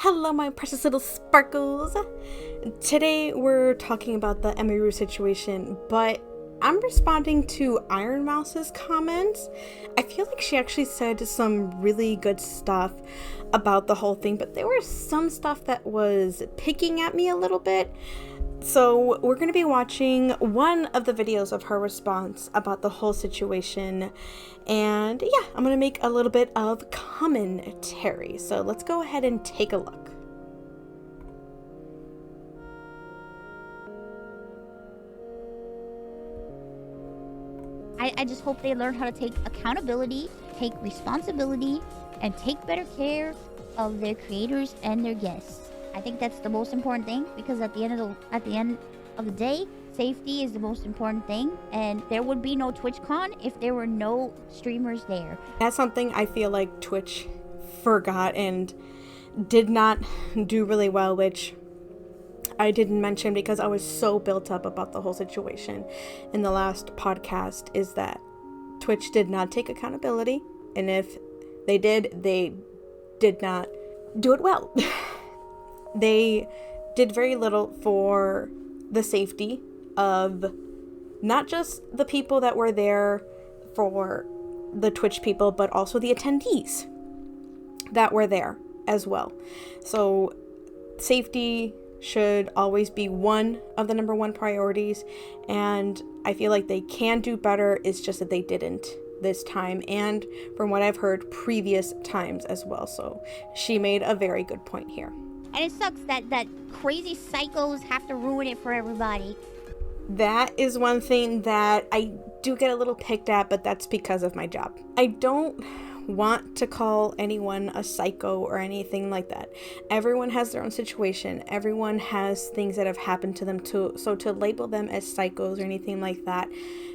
Hello, my precious little sparkles. Today we're talking about the Emiru situation, but I'm responding to Ironmouse's comments. I feel like she actually said some really good stuff about the whole thing, but there was some stuff that was picking at me a little bit. So we're going to be watching one of the videos of her response about the whole situation. And yeah, I'm going to make a little bit of commentary. So let's go ahead and take a look. I just hope they learn how to take accountability, take responsibility, and take better care of their creators and their guests. I think that's the most important thing, because at the end of the day, safety is the most important thing, and there would be no TwitchCon if there were no streamers there. That's something I feel like Twitch forgot and did not do really well, which I didn't mention because I was so built up about the whole situation in the last podcast, is that Twitch did not take accountability, and if they did not do it well. They did very little for the safety of not just the people that were there for the Twitch people, but also the attendees that were there as well. So safety should always be one of the number one priorities, and I feel like they can do better. It's just that they didn't this time, and from what I've heard, previous times as well. So she made a very good point here. And it sucks that crazy psychos have to ruin it for everybody. That is one thing that I do get a little picked at, but that's because of my job. I don't want to call anyone a psycho or anything like that. Everyone has their own situation. Everyone has things that have happened to them too. So to label them as psychos or anything like that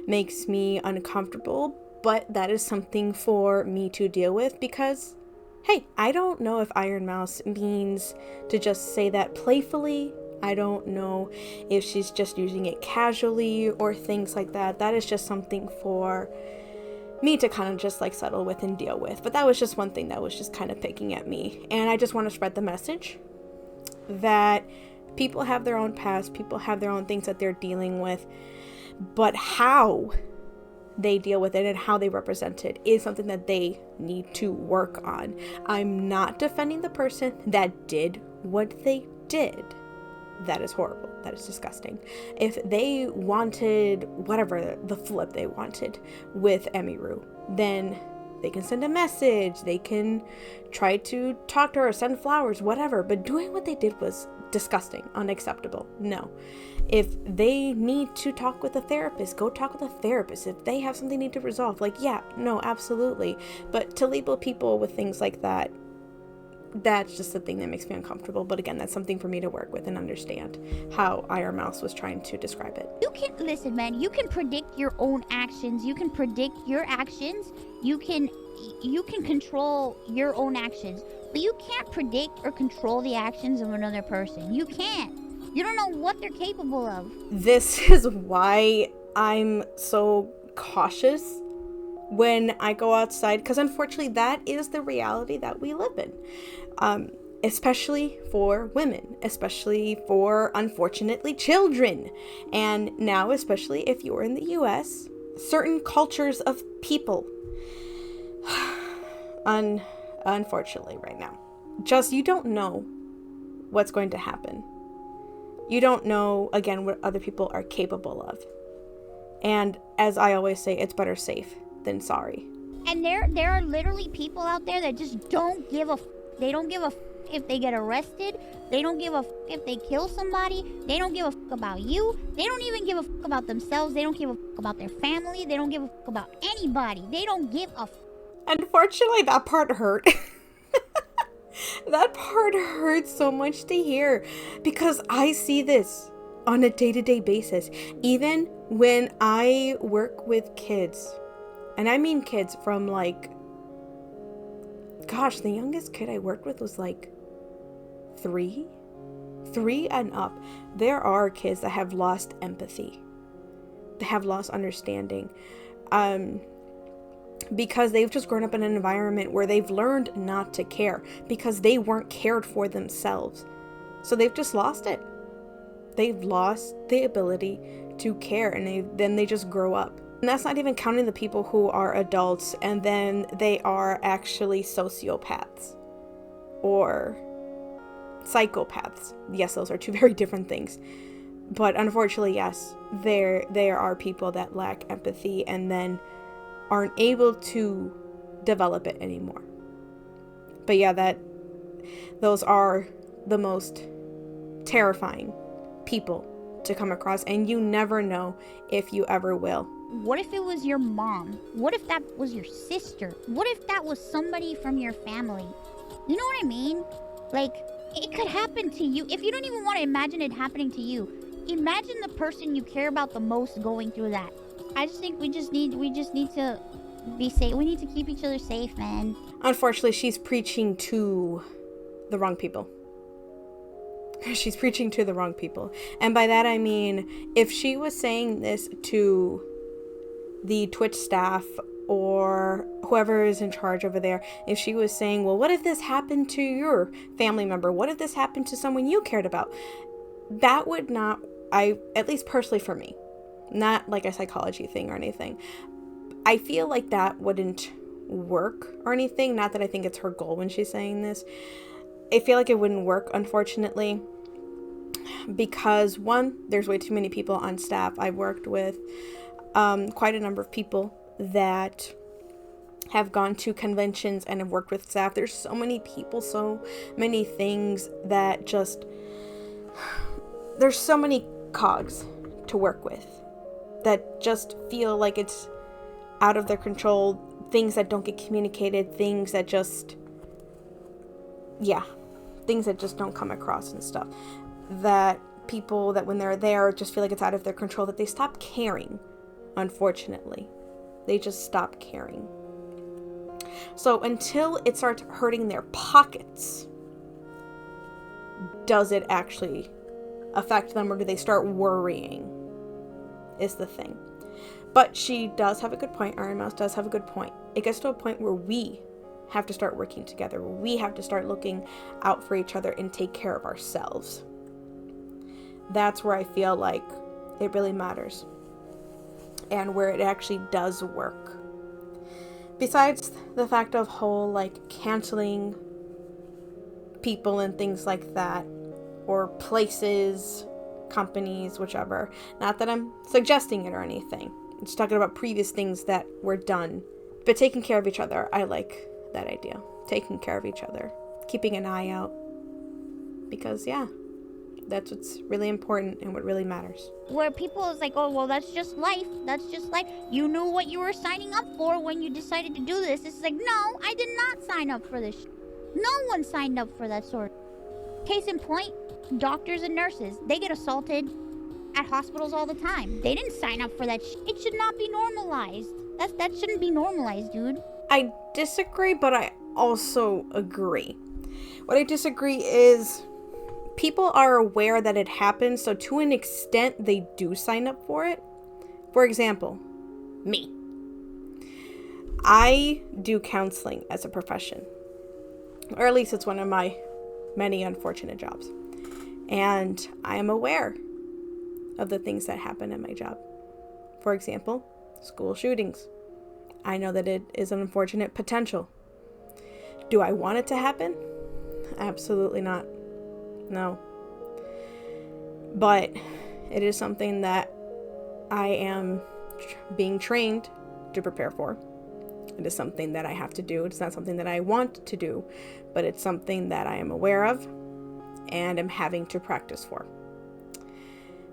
makes me uncomfortable, but that is something for me to deal with, because hey, I don't know if Ironmouse means to just say that playfully. I don't know if she's just using it casually or things like that. That is just something for me to kind of just like settle with and deal with. But that was just one thing that was just kind of picking at me. And I just want to spread the message that people have their own past, people have their own things that they're dealing with, but how they deal with it and how they represent it is something that they need to work on. I'm not defending the person that did what they did. That is horrible. That is disgusting. If they wanted whatever the flip they wanted with Emiru, then they can send a message, they can try to talk to her, send flowers, whatever. But doing what they did was disgusting, unacceptable. No. If they need to talk with a therapist, go talk with a therapist. If they have something they need to resolve, like, yeah, no, absolutely. But to label people with things like that, that's just the thing that makes me uncomfortable. But again, that's something for me to work with and understand how Ironmouse was trying to describe it. You can listen, man. You can predict your own actions. You can predict your actions. You can control your own actions, but you can't predict or control the actions of another person. You can't. You don't know what they're capable of. This is why I'm so cautious when I go outside, because unfortunately that is the reality that we live in. Especially for women, especially for, unfortunately, children. And now, especially if you're in the US, certain cultures of people, unfortunately right now, just, you don't know what's going to happen. You don't know, again, what other people are capable of. And as I always say, it's better safe than sorry. And there are literally people out there that just don't give a they don't give a if they get arrested. They don't give a if they kill somebody. They don't give a about you. They don't even give a about themselves. They don't give a about their family. They don't give a about anybody. They don't give a Unfortunately, that part hurt. That part hurts so much to hear, because I see this on a day-to-day basis. Even when I work with kids, and I mean kids from like, gosh, the youngest kid I worked with was like three and up. There are kids that have lost empathy. They have lost understanding. because they've just grown up in an environment where they've learned not to care because they weren't cared for themselves. So they've just lost it. They've lost the ability to care, and then they just grow up. And that's not even counting the people who are adults and then they are actually sociopaths or psychopaths. Yes, those are two very different things. But unfortunately, yes, there are people that lack empathy and then aren't able to develop it anymore. But yeah, those are the most terrifying people to come across, and you never know if you ever will. What if it was your mom? What if that was your sister? What if that was somebody from your family? You know what I mean? Like, it could happen to you. If you don't even want to imagine it happening to you, imagine the person you care about the most going through that. I just think we just need to be safe. We need to keep each other safe, man. Unfortunately, she's preaching to the wrong people. She's preaching to the wrong people. And by that I mean, if she was saying this to the Twitch staff or whoever is in charge over there, if she was saying, well, what if this happened to your family member? What if this happened to someone you cared about? That would not, at least personally for me, not like a psychology thing or anything, I feel like that wouldn't work or anything. Not that I think it's her goal when she's saying this. I feel like it wouldn't work, unfortunately, because one, there's way too many people on staff. I've worked with quite a number of people that have gone to conventions and have worked with staff. There's so many people, so many things that just, there's so many cogs to work with that just feel like it's out of their control, things that don't get communicated, things that just, things that just don't come across and stuff. That people that when they're there just feel like it's out of their control, that they stop caring, unfortunately. They just stop caring. So until it starts hurting their pockets, does it actually affect them, or do they start worrying? Is the thing. But she does have a good point. Ironmouse does have a good point. It gets to a point where we have to start working together. We have to start looking out for each other and take care of ourselves. That's where I feel like it really matters. And where it actually does work. Besides the fact of whole, like, canceling people and things like that, or places, companies, whichever. Not that I'm suggesting it or anything. I'm just talking about previous things that were done. But taking care of each other, I like that idea. Taking care of each other. Keeping an eye out. Because, that's what's really important and what really matters. Where people is like, oh, well, that's just life. That's just life. You knew what you were signing up for when you decided to do this. It's like, no, I did not sign up for this. No one signed up for that sort. Case in point, doctors and nurses, they get assaulted at hospitals all the time. They didn't sign up for that. It should not be normalized. That shouldn't be normalized, dude. I disagree, but I also agree. What I disagree is people are aware that it happens, so to an extent they do sign up for it. For example, me. I do counseling as a profession, or at least it's one of my many unfortunate jobs, and I am aware of the things that happen in my job. For example, school shootings. I know that it is an unfortunate potential. Do I want it to happen? Absolutely not. No. But it is something that I am being trained to prepare for. It is something that I have to do. It's not something that I want to do, but it's something that I am aware of and am having to practice for.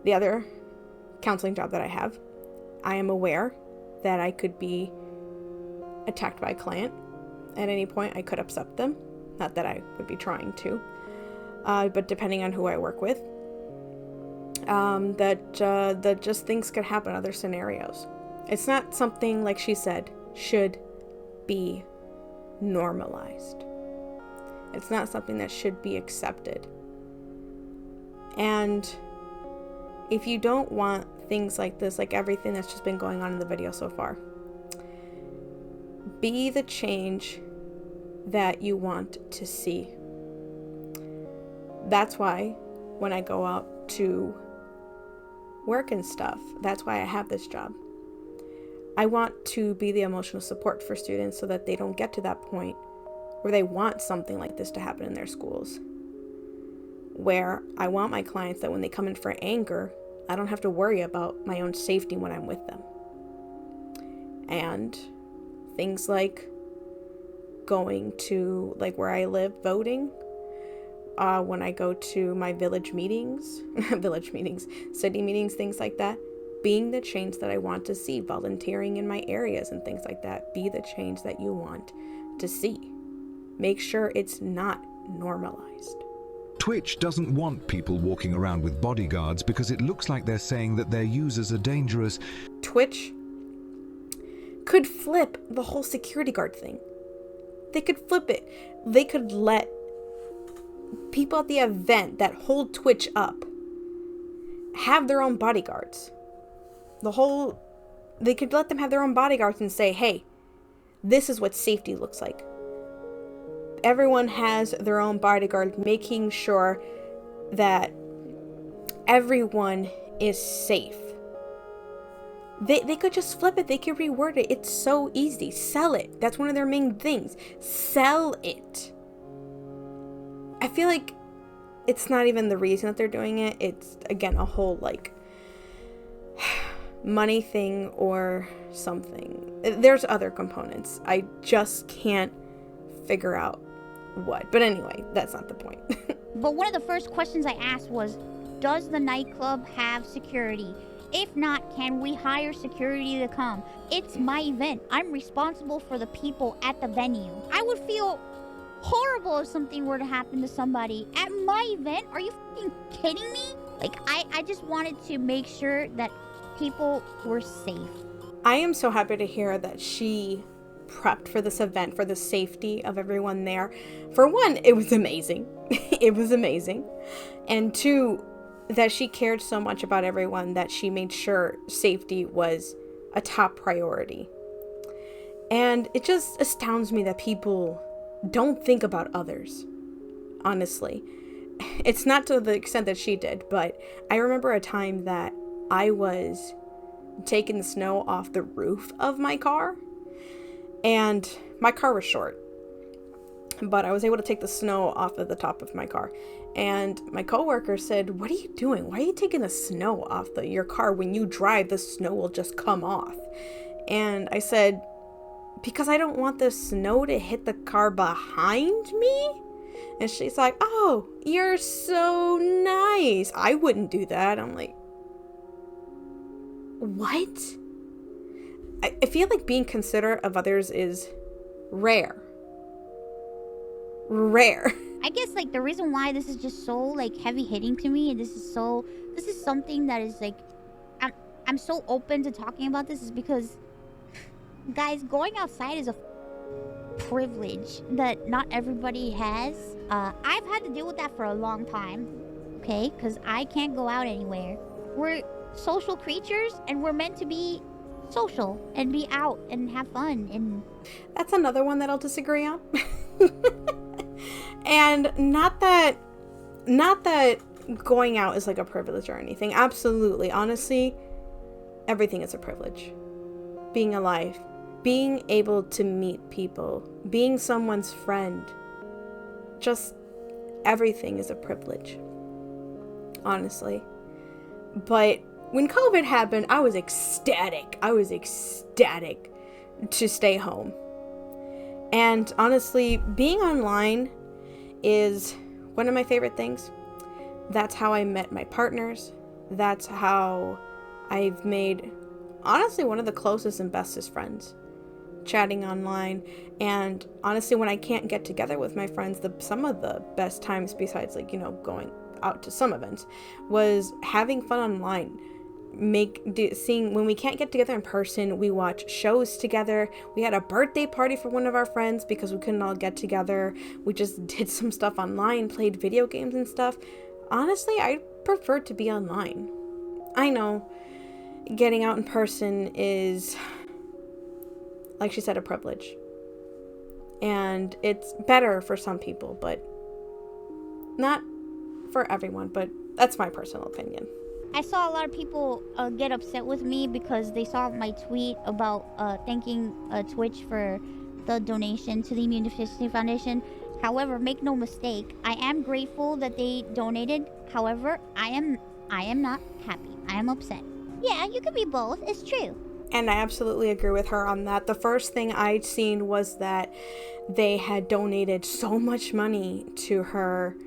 The other counseling job that I have, I am aware that I could be attacked by a client. At any point, I could upset them. Not that I would be trying to. But depending on who I work with, that just things could happen, other scenarios. It's not something, like she said, should be normalized. It's not something that should be accepted. And if you don't want things like this, like everything that's just been going on in the video so far, Be the change that you want to see. That's why when I go out to work and stuff, that's why I have this job. I want to be the emotional support for students so that they don't get to that point where they want something like this to happen in their schools. Where I want my clients that when they come in for anger, I don't have to worry about my own safety when I'm with them. And things like going to, like where I live, voting, when I go to my village meetings, city meetings, things like that, being the change that I want to see, volunteering in my areas and things like that. Be the change that you want to see. Make sure it's not normalized. Twitch doesn't want people walking around with bodyguards because it looks like they're saying that their users are dangerous. Twitch could flip the whole security guard thing. They could flip it. They could let people at the event that hold Twitch up have their own bodyguards. They could let them have their own bodyguards and say, hey, this is what safety looks like. Everyone has their own bodyguard, making sure that everyone is safe. They could just flip it. They could reword it. It's so easy. Sell it. That's one of their main things. Sell it. I feel like it's not even the reason that they're doing it. It's, again, a whole, like, money thing or something. There's other components. I just can't figure out what. But anyway, that's not the point. But one of the first questions I asked was, does the nightclub have security? If not, can we hire security to come? It's my event. I'm responsible for the people at the venue. I would feel horrible if something were to happen to somebody at my event. Are you fucking kidding me? Like, I just wanted to make sure that people were safe. I am so happy to hear that she prepped for this event for the safety of everyone there. For one, it was amazing. It was amazing. And two, that she cared so much about everyone that she made sure safety was a top priority. And it just astounds me that people don't think about others, honestly. It's not to the extent that she did, but I remember a time that I was taking the snow off the roof of my car, and my car was short, but I was able to take the snow off of the top of my car. And my coworker said, "What are you doing? Why are you taking the snow off your car? When you drive, the snow will just come off." And I said, "Because I don't want the snow to hit the car behind me." And she's like, "Oh, you're so nice. I wouldn't do that." I'm like, what? I feel like being considerate of others is rare. I guess, like, the reason why this is just so, like, heavy hitting to me, and this is something that is, like, I'm so open to talking about this, is because, guys, going outside is a privilege that not everybody has. I've had to deal with that for a long time, okay? Because I can't go out anywhere. We're social creatures, and we're meant to be social and be out and have fun. And that's another one that I'll disagree on. And not that going out is like a privilege or anything. Absolutely. Honestly, everything is a privilege. Being alive, being able to meet people, being someone's friend, just everything is a privilege. Honestly. But when COVID happened, I was ecstatic. To stay home. And honestly, being online is one of my favorite things. That's how I met my partners. That's how I've made, honestly, one of the closest and bestest friends. Chatting online. And honestly, when I can't get together with my friends, some of the best times, besides, like, going out to some events, was having fun online. Seeing when we can't get together in person, we watch shows together. We had a birthday party for one of our friends because we couldn't all get together. We just did some stuff online, played video games and stuff. Honestly, I prefer to be online. I know getting out in person is like she said, a privilege. And it's better for some people, but not for everyone. But that's my personal opinion. I saw a lot of people get upset with me because they saw my tweet about thanking Twitch for the donation to the Immune Deficiency Foundation. However, make no mistake, I am grateful that they donated. However, I am not happy. I am upset. Yeah, you can be both. It's true. And I absolutely agree with her on that. The first thing I'd seen was that they had donated so much money to her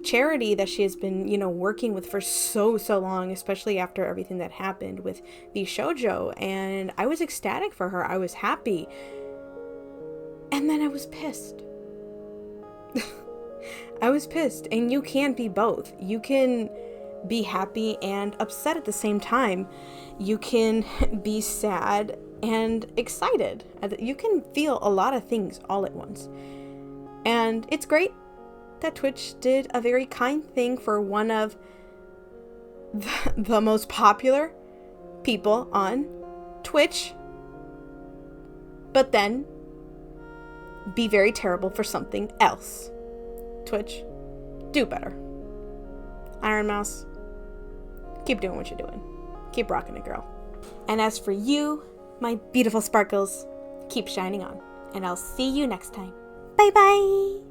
charity that she has been, working with for so long, especially after everything that happened with the shoujo. And I was ecstatic for her. I was happy. And then I was pissed. I was pissed. And you can be both. You can be happy and upset at the same time. You can be sad and excited. You can feel a lot of things all at once. And it's great that Twitch did a very kind thing for one of the most popular people on Twitch, but then be very terrible for something else. Twitch, do better. Ironmouse, keep doing what you're doing. Keep rocking it, girl. And as for you, my beautiful sparkles, keep shining on. And I'll see you next time. Bye bye.